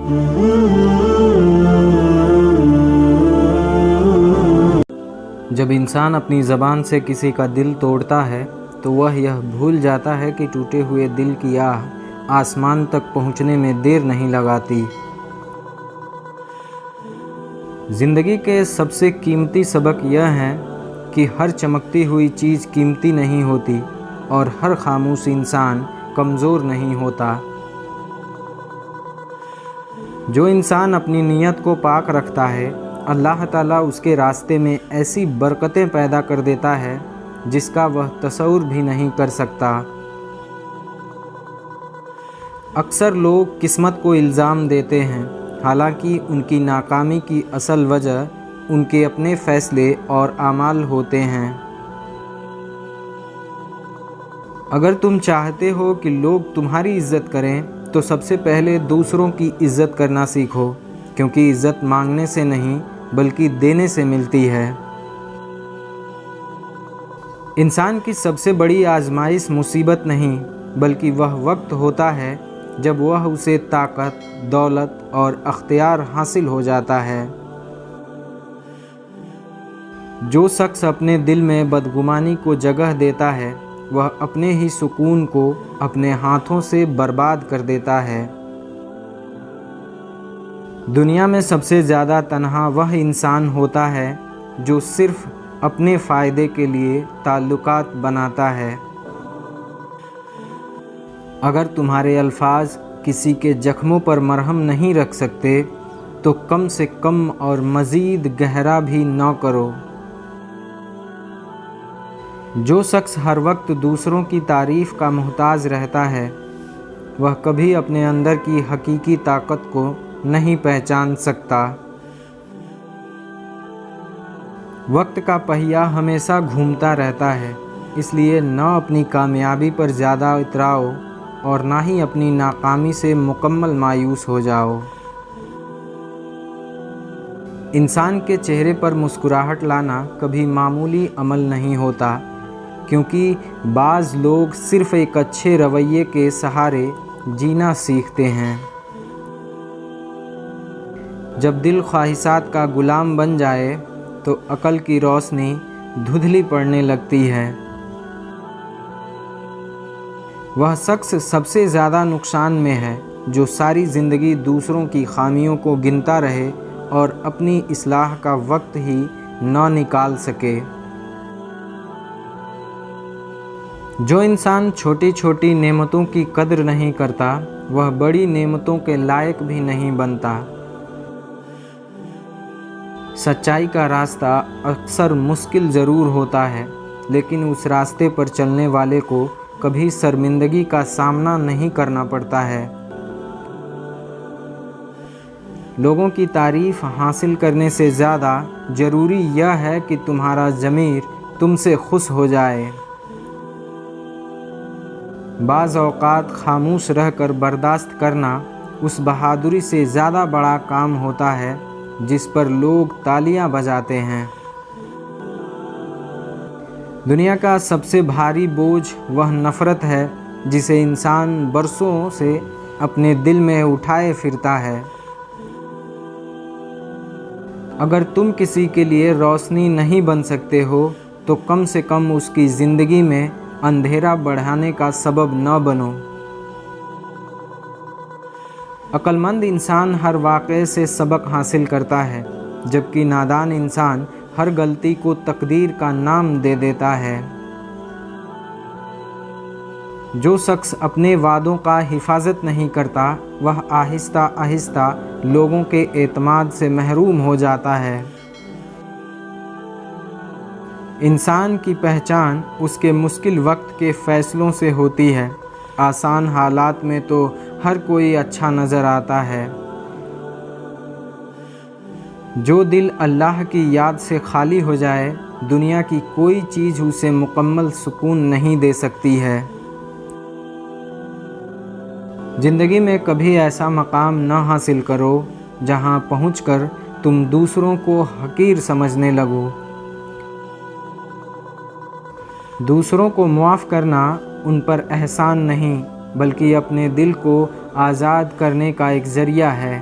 جب انسان اپنی زبان سے کسی کا دل توڑتا ہے تو وہ یہ بھول جاتا ہے کہ ٹوٹے ہوئے دل کی آہ آسمان تک پہنچنے میں دیر نہیں لگاتی۔ زندگی کے سب سے قیمتی سبق یہ ہے کہ ہر چمکتی ہوئی چیز قیمتی نہیں ہوتی اور ہر خاموش انسان کمزور نہیں ہوتا۔ جو انسان اپنی نیت کو پاک رکھتا ہے، اللہ تعالیٰ اس کے راستے میں ایسی برکتیں پیدا کر دیتا ہے جس کا وہ تصور بھی نہیں کر سکتا۔ اکثر لوگ قسمت کو الزام دیتے ہیں، حالانکہ ان کی ناکامی کی اصل وجہ ان کے اپنے فیصلے اور اعمال ہوتے ہیں۔ اگر تم چاہتے ہو کہ لوگ تمہاری عزت کریں تو سب سے پہلے دوسروں کی عزت کرنا سیکھو، کیونکہ عزت مانگنے سے نہیں بلکہ دینے سے ملتی ہے۔ انسان کی سب سے بڑی آزمائش مصیبت نہیں بلکہ وہ وقت ہوتا ہے جب وہ اسے طاقت، دولت اور اختیار حاصل ہو جاتا ہے۔ جو شخص اپنے دل میں بدگمانی کو جگہ دیتا ہے وہ اپنے ہی سکون کو اپنے ہاتھوں سے برباد کر دیتا ہے۔ دنیا میں سب سے زیادہ تنہا وہ انسان ہوتا ہے جو صرف اپنے فائدے کے لیے تعلقات بناتا ہے۔ اگر تمہارے الفاظ کسی کے زخموں پر مرہم نہیں رکھ سکتے تو کم سے کم اور مزید گہرا بھی نہ کرو۔ جو شخص ہر وقت دوسروں کی تعریف کا محتاج رہتا ہے وہ کبھی اپنے اندر کی حقیقی طاقت کو نہیں پہچان سکتا۔ وقت کا پہیہ ہمیشہ گھومتا رہتا ہے، اس لیے نہ اپنی کامیابی پر زیادہ اتراؤ اور نہ ہی اپنی ناکامی سے مکمل مایوس ہو جاؤ۔ انسان کے چہرے پر مسکراہٹ لانا کبھی معمولی عمل نہیں ہوتا، کیونکہ بعض لوگ صرف ایک اچھے رویے کے سہارے جینا سیکھتے ہیں۔ جب دل خواہشات کا غلام بن جائے تو عقل کی روشنی دھندلی پڑنے لگتی ہے۔ وہ شخص سب سے زیادہ نقصان میں ہے جو ساری زندگی دوسروں کی خامیوں کو گنتا رہے اور اپنی اصلاح کا وقت ہی نہ نکال سکے۔ جو انسان چھوٹی چھوٹی نعمتوں کی قدر نہیں کرتا وہ بڑی نعمتوں کے لائق بھی نہیں بنتا۔ سچائی کا راستہ اکثر مشکل ضرور ہوتا ہے، لیکن اس راستے پر چلنے والے کو کبھی شرمندگی کا سامنا نہیں کرنا پڑتا ہے۔ لوگوں کی تعریف حاصل کرنے سے زیادہ ضروری یہ ہے کہ تمہارا ضمیر تم سے خوش ہو جائے۔ بعض اوقات خاموش رہ کر برداشت کرنا اس بہادری سے زیادہ بڑا کام ہوتا ہے جس پر لوگ تالیاں بجاتے ہیں۔ دنیا کا سب سے بھاری بوجھ وہ نفرت ہے جسے انسان برسوں سے اپنے دل میں اٹھائے پھرتا ہے۔ اگر تم کسی کے لیے روشنی نہیں بن سکتے ہو تو کم سے کم اس کی زندگی میں اندھیرا بڑھانے کا سبب نہ بنو۔ عقل مند انسان ہر واقعے سے سبق حاصل کرتا ہے، جبکہ نادان انسان ہر غلطی کو تقدیر کا نام دے دیتا ہے۔ جو شخص اپنے وعدوں کا حفاظت نہیں کرتا وہ آہستہ آہستہ لوگوں کے اعتماد سے محروم ہو جاتا ہے۔ انسان کی پہچان اس کے مشکل وقت کے فیصلوں سے ہوتی ہے۔ آسان حالات میں تو ہر کوئی اچھا نظر آتا ہے۔ جو دل اللہ کی یاد سے خالی ہو جائے، دنیا کی کوئی چیز اسے مکمل سکون نہیں دے سکتی ہے۔ زندگی میں کبھی ایسا مقام نہ حاصل کرو جہاں پہنچ کر تم دوسروں کو حقیر سمجھنے لگو۔ دوسروں کو معاف کرنا ان پر احسان نہیں بلکہ اپنے دل کو آزاد کرنے کا ایک ذریعہ ہے۔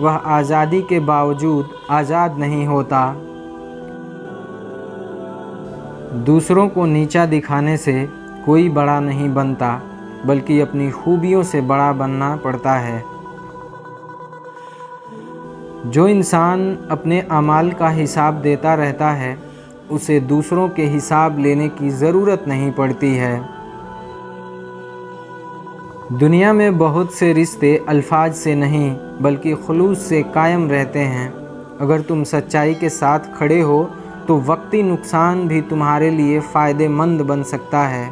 وہ آزادی کے باوجود آزاد نہیں ہوتا۔ دوسروں کو نیچا دکھانے سے کوئی بڑا نہیں بنتا، بلکہ اپنی خوبیوں سے بڑا بننا پڑتا ہے۔ جو انسان اپنے اعمال کا حساب دیتا رہتا ہے، اسے دوسروں کے حساب لینے کی ضرورت نہیں پڑتی ہے۔ دنیا میں بہت سے رشتے الفاظ سے نہیں بلکہ خلوص سے قائم رہتے ہیں۔ اگر تم سچائی کے ساتھ کھڑے ہو تو وقتی نقصان بھی تمہارے لیے فائدہ مند بن سکتا ہے۔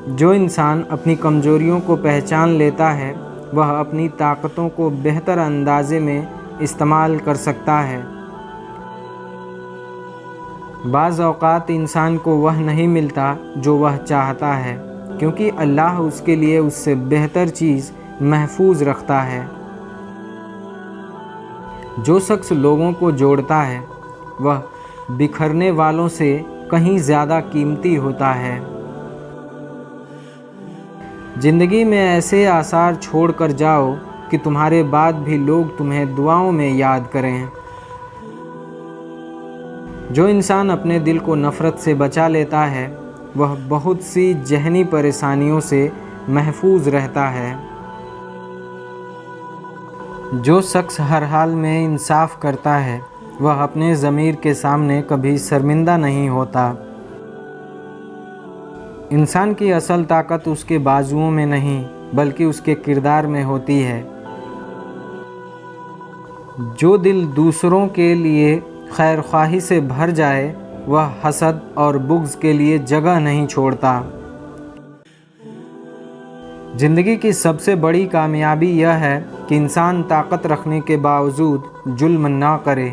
جو انسان اپنی کمزوریوں کو پہچان لیتا ہے، وہ اپنی طاقتوں کو بہتر اندازے میں استعمال کر سکتا ہے۔ بعض اوقات انسان کو وہ نہیں ملتا جو وہ چاہتا ہے، کیونکہ اللہ اس کے لیے اس سے بہتر چیز محفوظ رکھتا ہے۔ جو شخص لوگوں کو جوڑتا ہے، وہ بکھرنے والوں سے کہیں زیادہ قیمتی ہوتا ہے۔ زندگی میں ایسے آثار چھوڑ کر جاؤ کہ تمہارے بعد بھی لوگ تمہیں دعاؤں میں یاد کریں۔ جو انسان اپنے دل کو نفرت سے بچا لیتا ہے، وہ بہت سی ذہنی پریشانیوں سے محفوظ رہتا ہے۔ جو شخص ہر حال میں انصاف کرتا ہے، وہ اپنے ضمیر کے سامنے کبھی شرمندہ نہیں ہوتا۔ انسان کی اصل طاقت اس کے بازوؤں میں نہیں بلکہ اس کے کردار میں ہوتی ہے۔ جو دل دوسروں کے لیے خیر خواہی سے بھر جائے، وہ حسد اور بغض کے لیے جگہ نہیں چھوڑتا۔ زندگی کی سب سے بڑی کامیابی یہ ہے کہ انسان طاقت رکھنے کے باوجود ظلم نہ کرے۔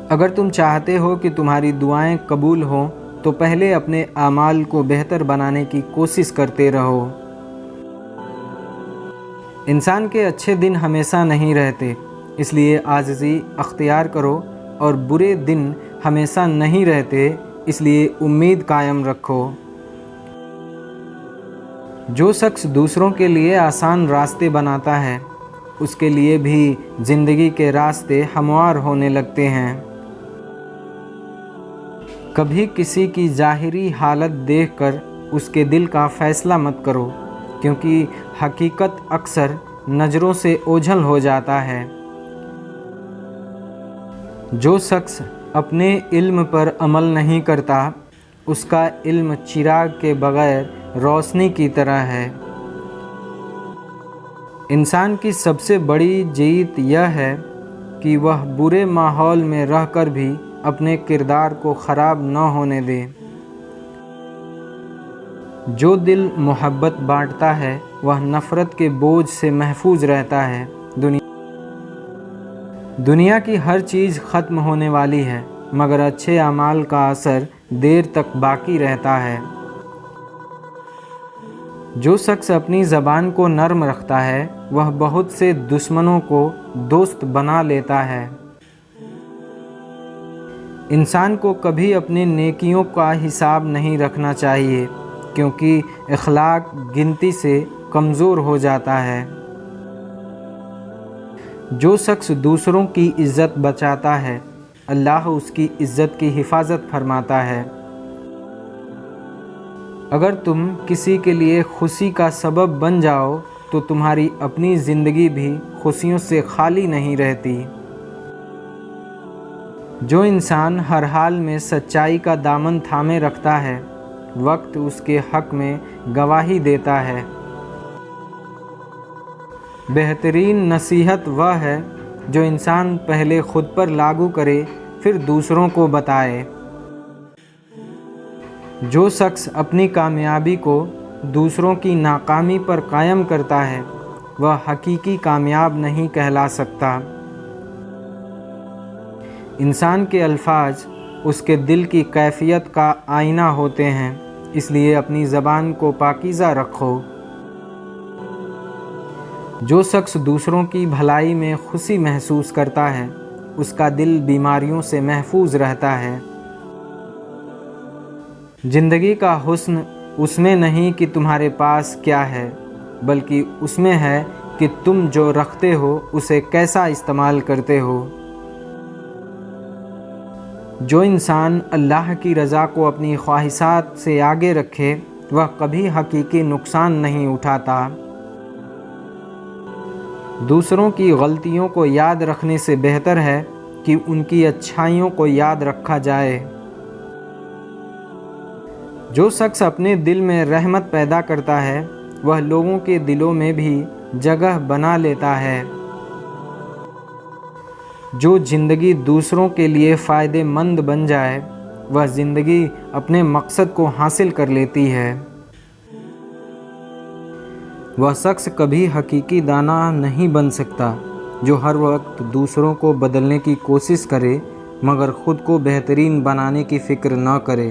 اگر تم چاہتے ہو کہ تمہاری دعائیں قبول ہوں تو پہلے اپنے اعمال کو بہتر بنانے کی کوشش کرتے رہو۔ انسان کے اچھے دن ہمیشہ نہیں رہتے، اس لیے عاجزی اختیار کرو، اور برے دن ہمیشہ نہیں رہتے، اس لیے امید قائم رکھو۔ جو شخص دوسروں کے لیے آسان راستے بناتا ہے، اس کے لیے بھی زندگی کے راستے ہموار ہونے لگتے ہیں۔ کبھی کسی کی ظاہری حالت دیکھ کر اس کے دل کا فیصلہ مت کرو، کیونکہ حقیقت اکثر نظروں سے اوجھل ہو جاتا ہے۔ جو شخص اپنے علم پر عمل نہیں کرتا، اس کا علم چراغ کے بغیر روشنی کی طرح ہے۔ انسان کی سب سے بڑی جیت یہ ہے کہ وہ برے ماحول میں رہ کر بھی اپنے کردار کو خراب نہ ہونے دے۔ جو دل محبت بانٹتا ہے، وہ نفرت کے بوجھ سے محفوظ رہتا ہے۔ دنیا کی ہر چیز ختم ہونے والی ہے، مگر اچھے اعمال کا اثر دیر تک باقی رہتا ہے۔ جو شخص اپنی زبان کو نرم رکھتا ہے، وہ بہت سے دشمنوں کو دوست بنا لیتا ہے۔ انسان کو کبھی اپنی نیکیوں کا حساب نہیں رکھنا چاہیے، کیونکہ اخلاق گنتی سے کمزور ہو جاتا ہے۔ جو شخص دوسروں کی عزت بچاتا ہے، اللہ اس کی عزت کی حفاظت فرماتا ہے۔ اگر تم کسی کے لیے خوشی کا سبب بن جاؤ تو تمہاری اپنی زندگی بھی خوشیوں سے خالی نہیں رہتی۔ جو انسان ہر حال میں سچائی کا دامن تھامے رکھتا ہے، وقت اس کے حق میں گواہی دیتا ہے۔ بہترین نصیحت وہ ہے جو انسان پہلے خود پر لاگو کرے، پھر دوسروں کو بتائے۔ جو شخص اپنی کامیابی کو دوسروں کی ناکامی پر قائم کرتا ہے، وہ حقیقی کامیاب نہیں کہلا سکتا۔ انسان کے الفاظ اس کے دل کی کیفیت کا آئینہ ہوتے ہیں، اس لیے اپنی زبان کو پاکیزہ رکھو۔ جو شخص دوسروں کی بھلائی میں خوشی محسوس کرتا ہے، اس کا دل بیماریوں سے محفوظ رہتا ہے۔ زندگی کا حسن اس میں نہیں کہ تمہارے پاس کیا ہے، بلکہ اس میں ہے کہ تم جو رکھتے ہو اسے کیسا استعمال کرتے ہو۔ جو انسان اللہ کی رضا کو اپنی خواہشات سے آگے رکھے وہ کبھی حقیقی نقصان نہیں اٹھاتا۔ دوسروں کی غلطیوں کو یاد رکھنے سے بہتر ہے کہ ان کی اچھائیوں کو یاد رکھا جائے۔ جو شخص اپنے دل میں رحمت پیدا کرتا ہے وہ لوگوں کے دلوں میں بھی جگہ بنا لیتا ہے۔ جو زندگی دوسروں کے لیے فائدہ مند بن جائے وہ زندگی اپنے مقصد کو حاصل کر لیتی ہے۔ وہ شخص کبھی حقیقی دانا نہیں بن سکتا جو ہر وقت دوسروں کو بدلنے کی کوشش کرے مگر خود کو بہترین بنانے کی فکر نہ کرے۔